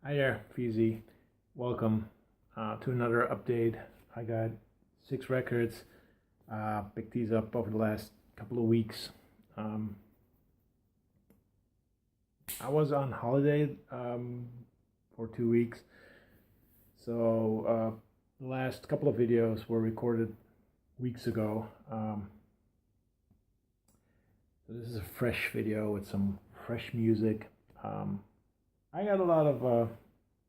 Hi there, Feezy. Welcome to another update. I got 6 records. Picked these up over the last couple of weeks. Um, I was on holiday for 2 weeks, so the last couple of videos were recorded weeks ago. So this is a fresh video with some fresh music. I got a lot of,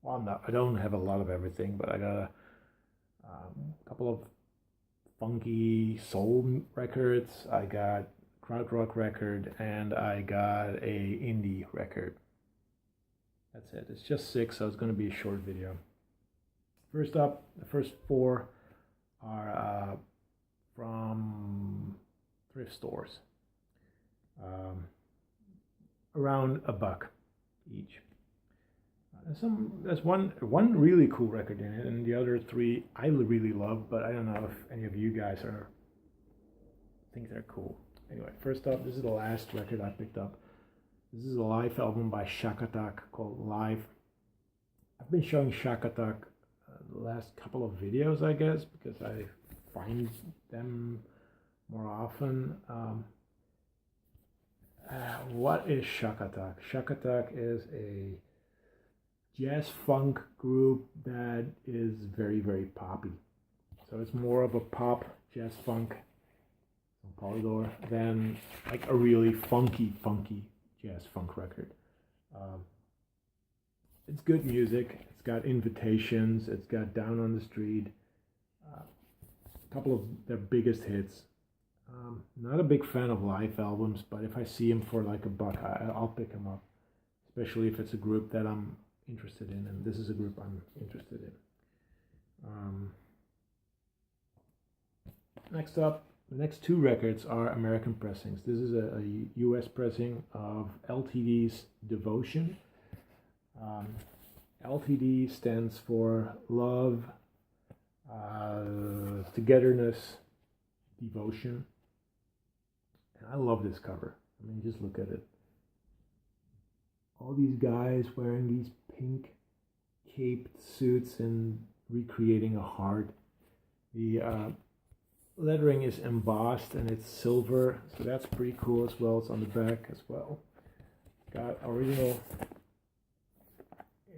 well, no, I don't have a lot of everything, but I got a couple of funky soul records. I got Krautrock record, and I got a indie record. That's it. It's just 6, so it's going to be a short video. First up, the first 4 are from thrift stores, around $1 each. There's one really cool record in it, and the other 3 I really love, but I don't know if any of you guys think they're cool. Anyway, first up, this is the last record I picked up. This is a live album by Shakatak called Live. I've been showing Shakatak the last couple of videos, I guess, because I find them more often. What is Shakatak? Shakatak is a jazz funk group that is very, very poppy. So it's more of a pop jazz funk polydor than like a really funky jazz funk record. It's good music. It's got Invitations. It's got Down on the Street. A couple of their biggest hits. Not a big fan of live albums, but if I see them for like $1, I'll pick them up, especially if it's a group that I'm interested in, and this is a group I'm interested in. Next up, the next 2 records are American pressings. This is a US pressing of LTD's Devotion. LTD stands for Love, Togetherness, Devotion. And I love this cover. I mean, just look at it. All these guys wearing these pink caped suits and recreating a heart. The lettering is embossed and it's silver, so that's pretty cool as well. It's on the back as well. Got original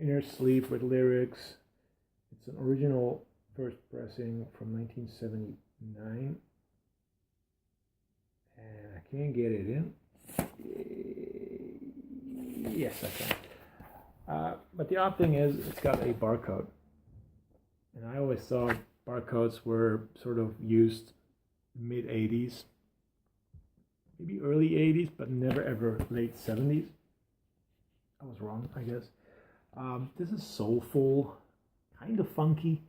inner sleeve with lyrics. It's an original first pressing from 1979. And I can't get it in. Yes, I can. But the odd thing is, it's got a barcode. And I always thought barcodes were sort of used mid-80s, maybe early 80s, but never ever late 70s. I was wrong, I guess. This is soulful, kind of funky.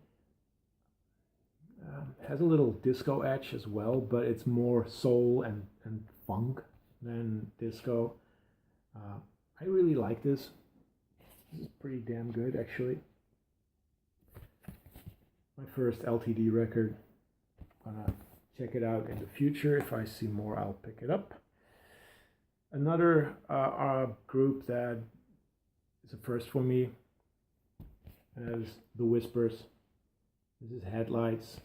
Has a little disco edge as well, but it's more soul and funk than disco. I really like this. This is pretty damn good, actually. My first LTD record. I'm gonna check it out in the future. If I see more, I'll pick it up. Another group that is a first for me is The Whispers. This is Headlights,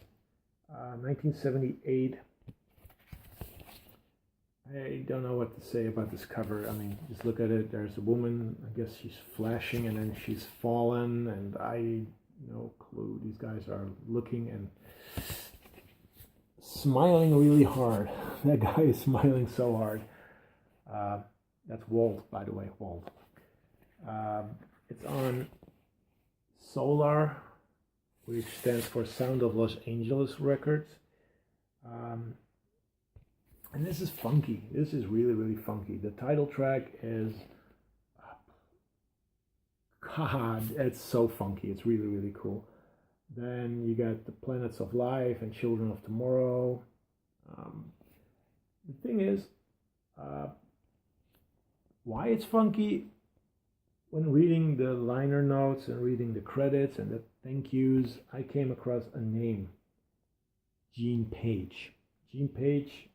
1978. I don't know what to say about this cover. I mean, just look at it. There's a woman. I guess she's flashing and then she's fallen, and no clue. These guys are looking and smiling really hard. That guy is smiling so hard. That's Walt, by the way, Walt. It's on Solar, which stands for Sound of Los Angeles Records. And this is funky. This is really, really funky. The title track is, God, it's so funky. It's really, really cool. Then you got The Planets of Life and Children of Tomorrow. The thing is, why it's funky, when reading the liner notes and reading the credits and the thank yous, I came across a name, Gene Page. Gene Page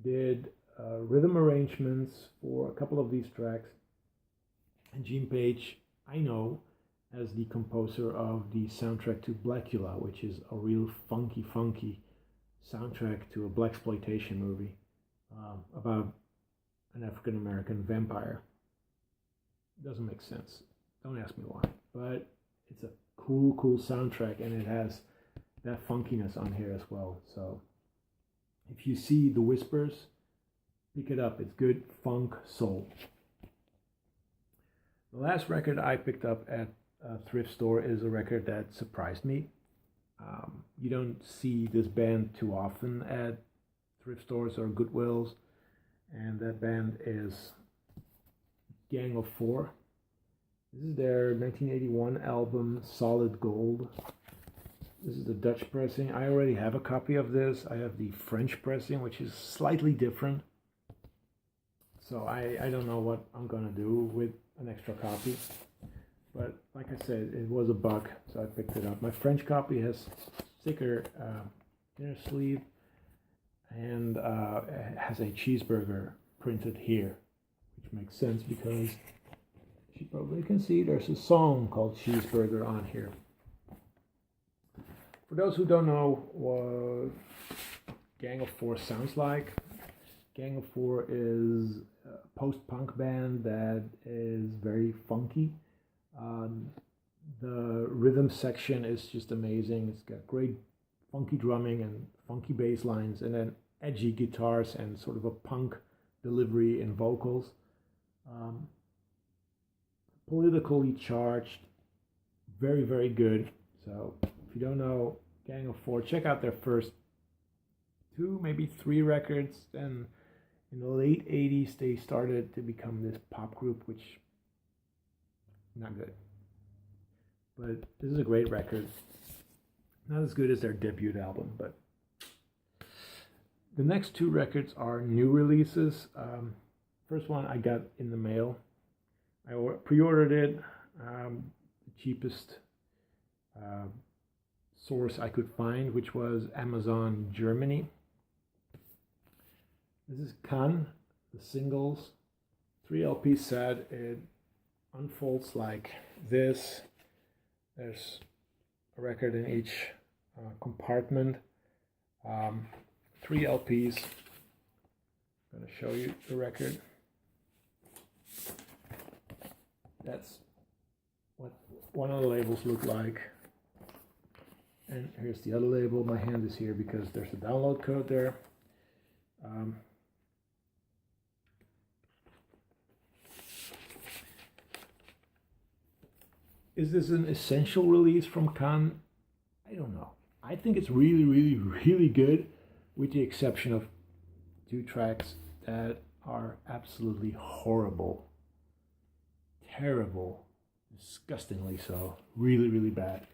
did rhythm arrangements for a couple of these tracks. And Gene Page, I know, as the composer of the soundtrack to Blackula, which is a real funky soundtrack to a blaxploitation movie about an African American vampire. Doesn't make sense. Don't ask me why, but it's a cool soundtrack, and it has that funkiness on here as well. So if you see The Whispers, pick it up. It's good funk soul. The last record I picked up at a thrift store is a record that surprised me. You don't see this band too often at thrift stores or Goodwills, and that band is Gang of Four. This is their 1981 album, Solid Gold. This is the Dutch pressing. I already have a copy of this. I have the French pressing, which is slightly different. So I don't know what I'm going to do with an extra copy. But like I said, it was $1, so I picked it up. My French copy has thicker inner sleeve and has a cheeseburger printed here, which makes sense because you probably can see there's a song called Cheeseburger on here. For those who don't know what Gang of Four sounds like, Gang of Four is a post-punk band that is very funky. The rhythm section is just amazing. It's got great funky drumming and funky bass lines, and then edgy guitars and sort of a punk delivery in vocals. Politically charged, very good. So if you don't know Gang of Four, check out their first 2, maybe 3 records. Then in the late 80s they started to become this pop group, which not good. But this is a great record. Not as good as their debut album, but the next 2 records are new releases. First one I got in the mail. I pre-ordered it, the cheapest source I could find, which was Amazon Germany. This is Can, the singles, 3 LP set. It unfolds like this. There's a record in each compartment. 3 LPs. I'm going to show you the record. That's what one of the labels look like. And here's the other label. My hand is here because there's a download code there. Is this an essential release from Can? I don't know. I think it's really good, with the exception of 2 tracks that are absolutely horrible. Terrible. Disgustingly so. Really bad.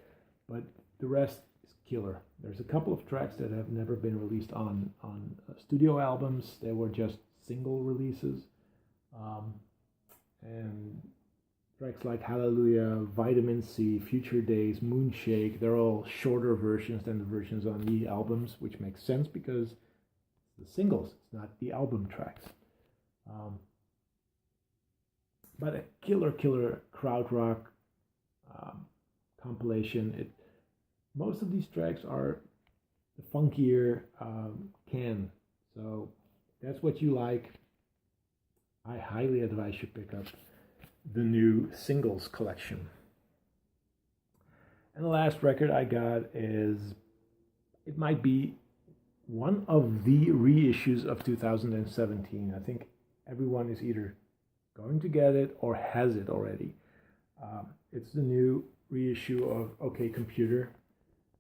But the rest is killer. There's a couple of tracks that have never been released on studio albums. They were just single releases. And tracks like Hallelujah, Vitamin C, Future Days, Moonshake, they're all shorter versions than the versions on the albums, which makes sense because it's the singles, it's not the album tracks. But a killer Krautrock compilation. Most of these tracks are the funkier Can, so that's what you like. I highly advise you pick up the new singles collection. And the last record I got is, it might be one of the reissues of 2017. I think everyone is either going to get it or has it already. It's the new reissue of OK Computer.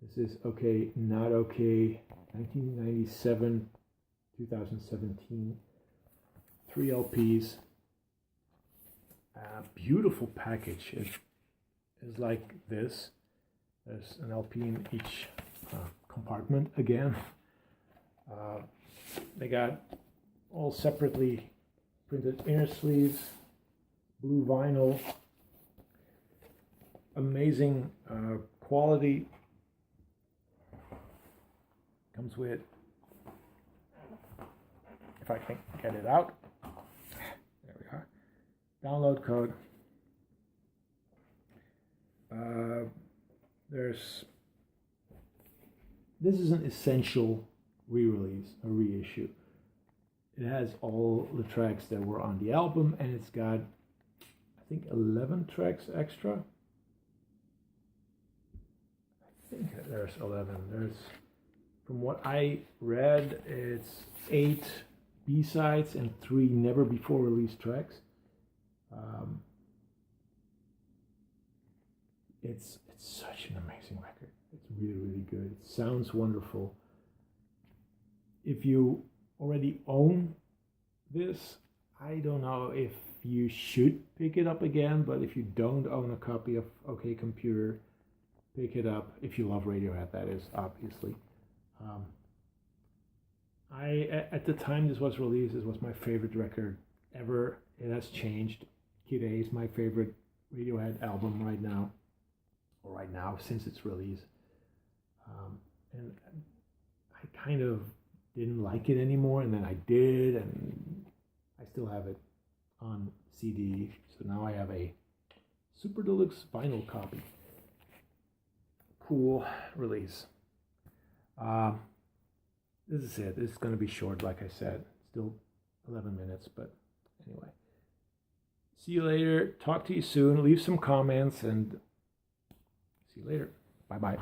This is OK Not OK, 1997, 2017. 3 LPs. Beautiful package. It is like this. There's an LP in each compartment again. They got all separately printed inner sleeves, blue vinyl, amazing quality. Comes with, if I can get it out, there we are, download code. This is an essential re-release, a reissue. It has all the tracks that were on the album, and it's got, I think, 11 tracks extra. I think there's 11. There's, from what I read, it's 8 B-sides and 3 never before released tracks. It's such an amazing record. It's really, really good. It sounds wonderful. If you already own this, I don't know if you should pick it up again, but if you don't own a copy of OK Computer, pick it up. If you love Radiohead, that is, obviously. At the time this was released, this was my favorite record ever. It has changed. Kid A is my favorite Radiohead album right now, since its release. And I kind of didn't like it anymore, and then I did, and I still have it on CD. So now I have a super deluxe vinyl copy. Cool release. This is it. This is going to be short, like I said. Still 11 minutes, but anyway. See you later. Talk to you soon. Leave some comments, and see you later. Bye-bye.